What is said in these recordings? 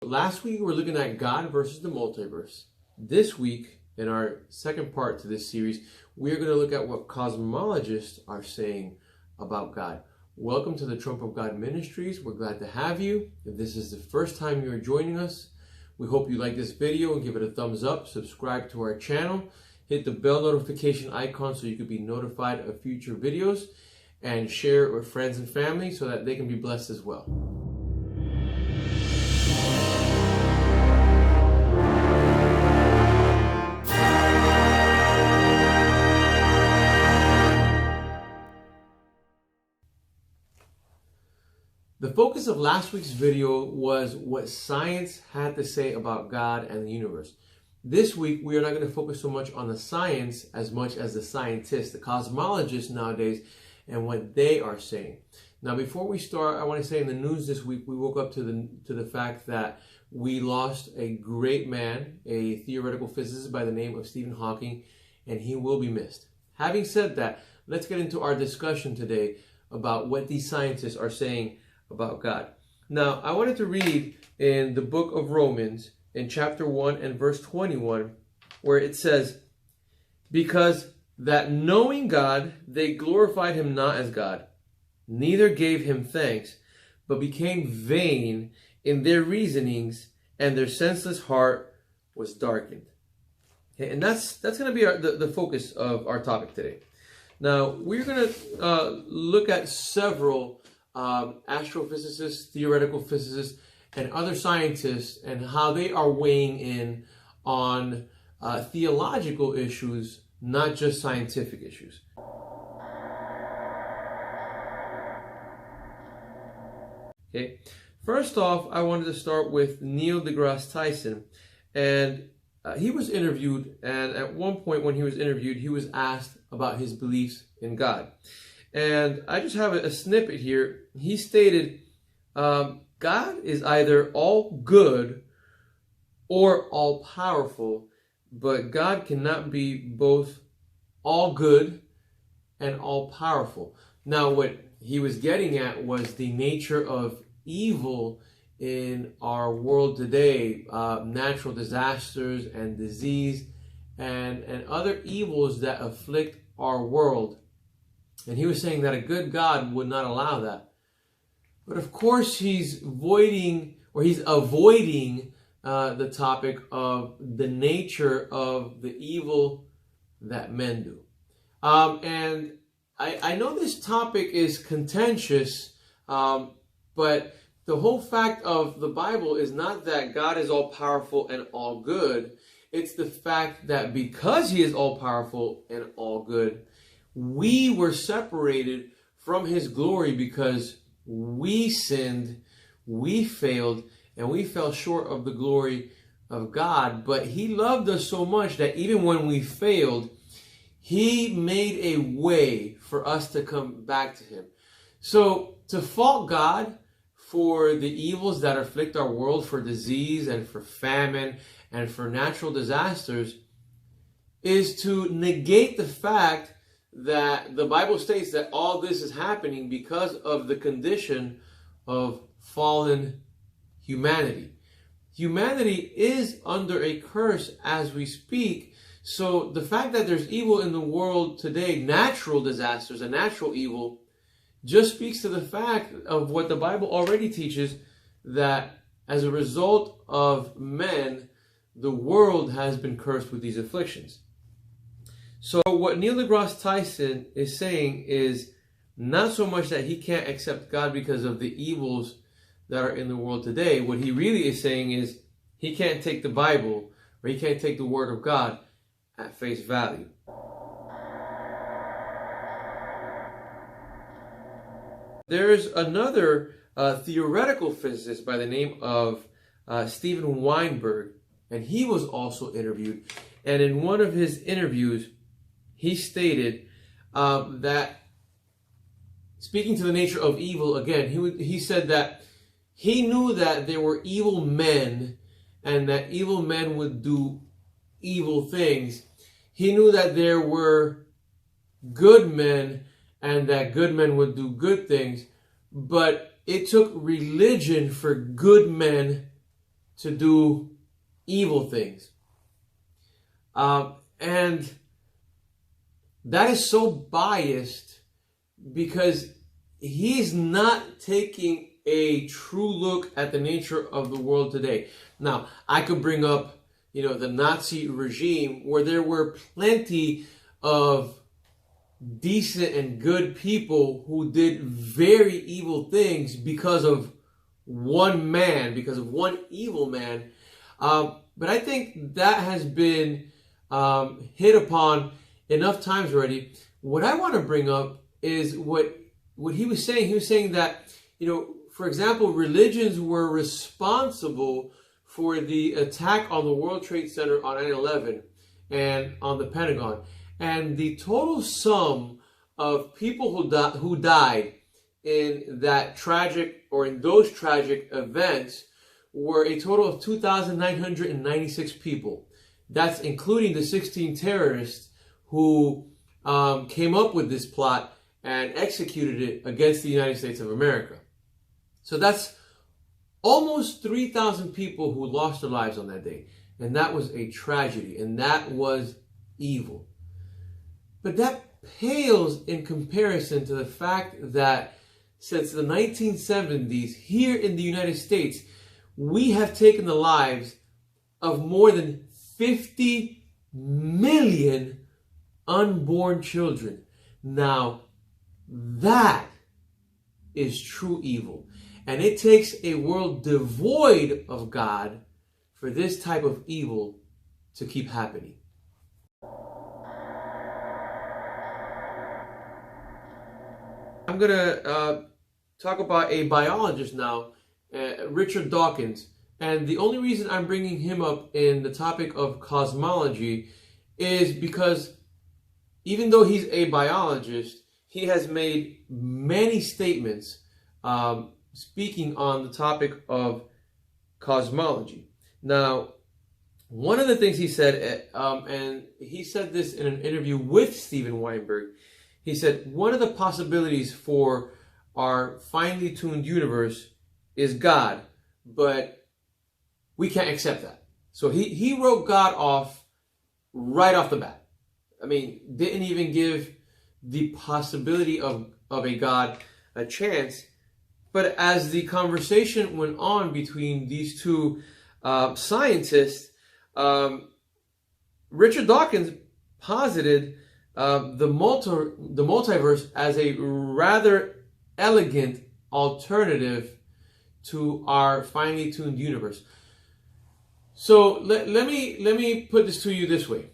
last week we were looking at God versus the multiverse. This week, in our second part to this series, we are going to look at what cosmologists are saying about God. Welcome to the Trump of God Ministries. We're glad to have you. If this is the first time you are joining us, we hope you like this video and give it a thumbs up. Subscribe to our channel. Hit the bell notification icon so you can be notified of future videos, and share it with friends and family so that they can be blessed as well. The focus of last week's video was what science had to say about God and the universe. This week, we are not going to focus so much on the science as much as the scientists, the cosmologists nowadays, and what they are saying. Now, before we start, I want to say in the news this week, we woke up to the fact that we lost a great man, a theoretical physicist by the name of Stephen Hawking, and he will be missed. Having said that, let's get into our discussion today about what these scientists are saying about God. Now, I wanted to read in the book of Romans in chapter 1 and verse 21, where it says, "Because that knowing God, they glorified him not as God, neither gave him thanks, but became vain in their reasonings, and their senseless heart was darkened." Okay, and that's going to be the focus of our topic today. Now, we're going to look at several astrophysicists, theoretical physicists, and other scientists, and how they are weighing in on theological issues, not just scientific issues. Okay, first off, I wanted to start with Neil deGrasse Tyson, and he was interviewed, and at one point when he was interviewed, he was asked about his beliefs in God. And I just have a snippet here. He stated, God is either all good or all powerful, but God cannot be both all good and all powerful. Now, what he was getting at was the nature of evil in our world today, natural disasters and disease and other evils that afflict our world. And he was saying that a good God would not allow that. But of course, he's avoiding the topic of the nature of the evil that men do. And I know this topic is contentious, but the whole fact of the Bible is not that God is all powerful and all good. It's the fact that because he is all powerful and all good, we were separated from his glory because we sinned, we failed, and we fell short of the glory of God. But he loved us so much that even when we failed, he made a way for us to come back to him. So to fault God for the evils that afflict our world, for disease and for famine and for natural disasters, is to negate the fact that the Bible states that all this is happening because of the condition of fallen humanity. Humanity is under a curse as we speak. So the fact that there's evil in the world today, natural disasters and natural evil, just speaks to the fact of what the Bible already teaches, that as a result of men, the world has been cursed with these afflictions. So what Neil deGrasse Tyson is saying is not so much that he can't accept God because of the evils that are in the world today. What he really is saying is he can't take the Bible, or he can't take the Word of God at face value. There's another theoretical physicist by the name of Stephen Weinberg, and he was also interviewed. And in one of his interviews, he stated that, speaking to the nature of evil again, he said that he knew that there were evil men and that evil men would do evil things. He knew that there were good men and that good men would do good things, but it took religion for good men to do evil things. And that is so biased because he's not taking a true look at the nature of the world today. Now, I could bring up, the Nazi regime, where there were plenty of decent and good people who did very evil things because of one man, because of one evil man. But I think that has been hit upon enough times already. What I want to bring up is what he was saying. He was saying that, for example, religions were responsible for the attack on the World Trade Center on 9/11 and on the Pentagon. And the total sum of people who died in that tragic, or in those tragic events, were a total of 2,996 people. That's including the 16 terrorists who came up with this plot and executed it against the United States of America. So that's almost 3,000 people who lost their lives on that day. And that was a tragedy, and that was evil. But that pales in comparison to the fact that since the 1970s, here in the United States, we have taken the lives of more than 50 million unborn children. Now, that is true evil. And it takes a world devoid of God for this type of evil to keep happening. I'm going to talk about a biologist now, Richard Dawkins. And the only reason I'm bringing him up in the topic of cosmology is because even though he's a biologist, he has made many statements speaking on the topic of cosmology. Now, one of the things he said, and he said this in an interview with Steven Weinberg, he said, one of the possibilities for our finely tuned universe is God, but we can't accept that. So he wrote God off right off the bat. I mean, didn't even give the possibility of a God a chance. But as the conversation went on between these two scientists, Richard Dawkins posited the multiverse as a rather elegant alternative to our finely tuned universe. So let me put this to you this way.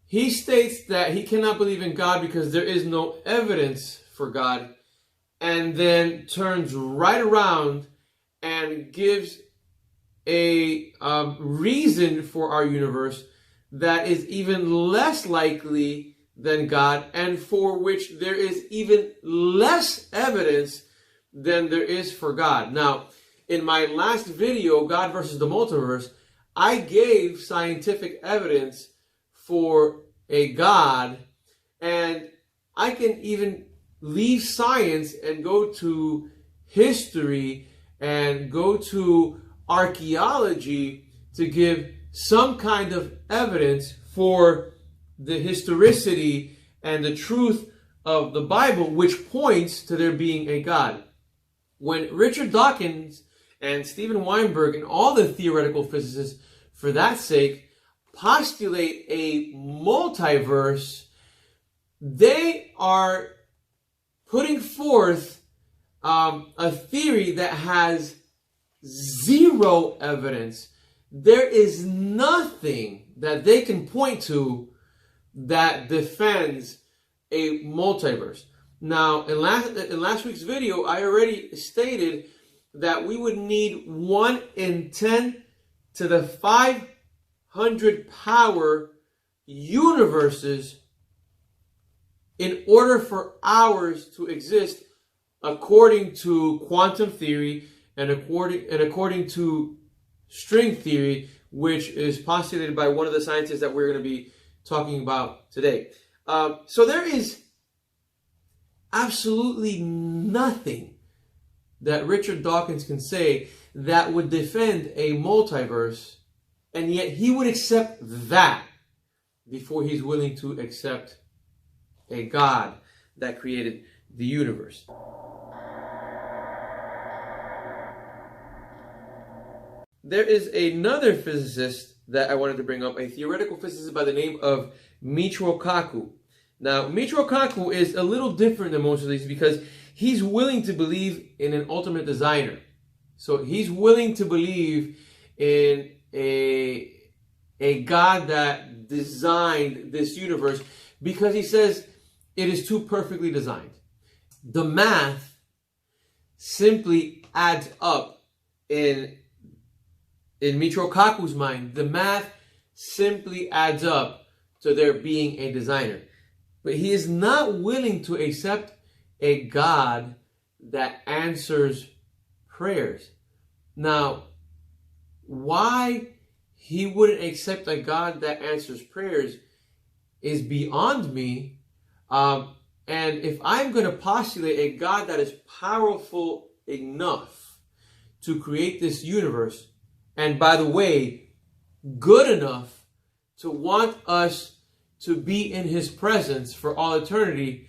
He states that he cannot believe in God because there is no evidence for God, and then turns right around and gives a reason for our universe that is even less likely than God, and for which there is even less evidence than there is for God. Now, in my last video, God versus the Multiverse, I gave scientific evidence for a God, and I can even leave science and go to history and go to archaeology to give some kind of evidence for the historicity and the truth of the Bible, which points to there being a God. When Richard Dawkins and Steven Weinberg and all the theoretical physicists, for that sake, postulate a multiverse, they are putting forth a theory that has zero evidence. There is nothing that they can point to that defends a multiverse. Now, in last week's video, I already stated that we would need 1 in 10 to the 500 power universes in order for ours to exist, according to quantum theory and according to string theory, which is postulated by one of the scientists that we're going to be talking about today. So there is absolutely nothing that Richard Dawkins can say that would defend a multiverse, and yet he would accept that before he's willing to accept a God that created the universe. There is another physicist that I wanted to bring up, a theoretical physicist by the name of Michio Kaku. Now, Michio Kaku is a little different than most of these because he's willing to believe in an ultimate designer. So he's willing to believe in a God that designed this universe because he says it is too perfectly designed. The math simply adds up in Michio Kaku's mind. The math simply adds up to there being a designer. But he is not willing to accept a God that answers prayers. Now, why he wouldn't accept a God that answers prayers is beyond me. And if I'm going to postulate a God that is powerful enough to create this universe, and by the way, good enough to want us to be in his presence for all eternity,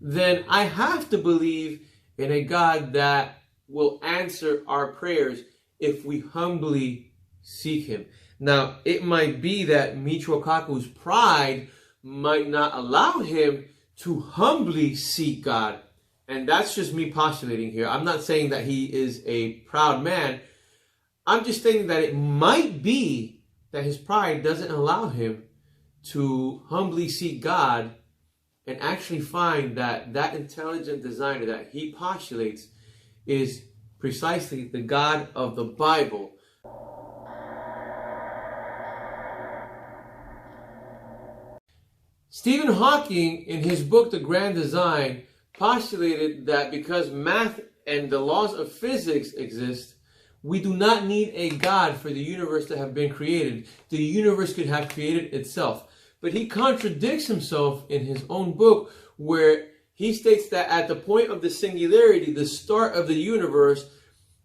then I have to believe in a God that will answer our prayers if we humbly seek him. Now, it might be that Michio Kaku's pride might not allow him to humbly seek God. And that's just me postulating here. I'm not saying that he is a proud man. I'm just saying that it might be that his pride doesn't allow him to humbly seek God and actually find that that intelligent designer that he postulates is precisely the God of the Bible. Stephen Hawking, in his book, The Grand Design, postulated that because math and the laws of physics exist, we do not need a God for the universe to have been created. The universe could have created itself. But he contradicts himself in his own book, where he states that at the point of the singularity, the start of the universe,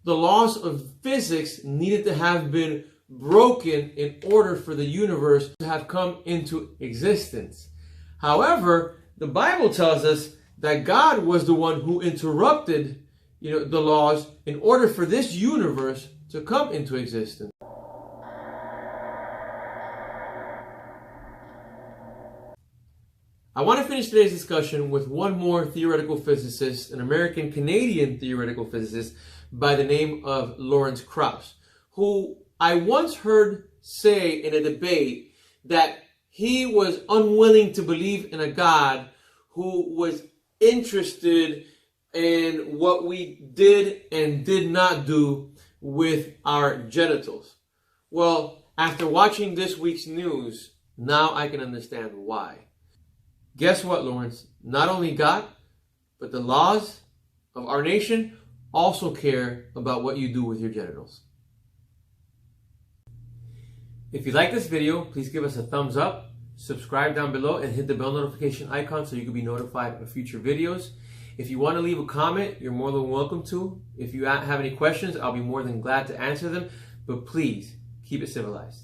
the laws of physics needed to have been broken in order for the universe to have come into existence. However, the Bible tells us that God was the one who interrupted the laws in order for this universe to come into existence. I want to finish today's discussion with one more theoretical physicist, an American-Canadian theoretical physicist by the name of Lawrence Kraus, who I once heard say in a debate that he was unwilling to believe in a God who was interested in what we did and did not do with our genitals. Well, after watching this week's news, now I can understand why. Guess what, Lawrence? Not only God, but the laws of our nation also care about what you do with your genitals. If you like this video, please give us a thumbs up, subscribe down below, and hit the bell notification icon so you can be notified of future videos. If you want to leave a comment, you're more than welcome to. If you have any questions, I'll be more than glad to answer them. But please, keep it civilized.